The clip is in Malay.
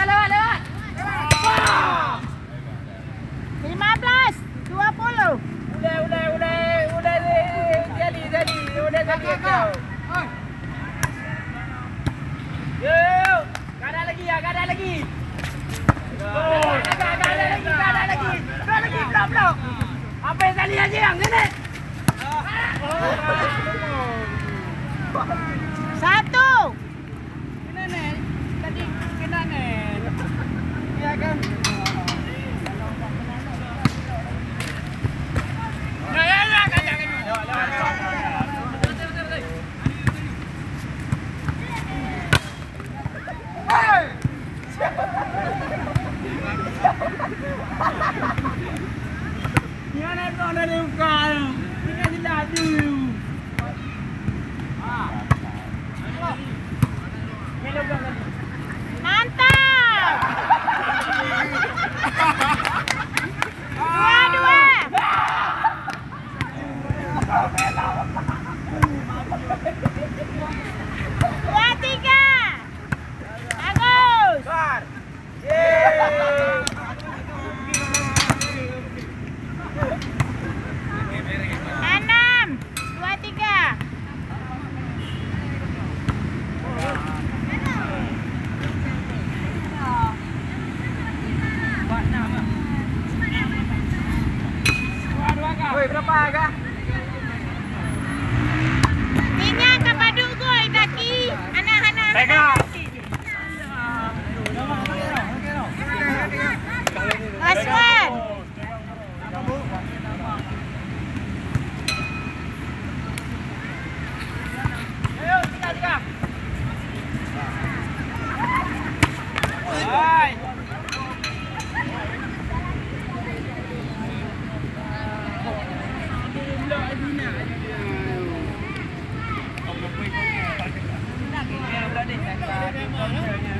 Lewat. 15, 20. Udah jadi kau. Yuk, kanan lagi. Kanan lagi, blok. Apa yang tadi aja yang ini? 1. Kena nih. Tadi kena nih. Ya kan? Gimana kau dari ukal? Ini dilaju. Mantap. 2-2. Dua, tiga. Bagus. Enam. 2-3. Woi, berapa agak? Minyak kepaduk gol daki. Anak-anak. Last one. Ayo, tiga. Hai. Udah deh,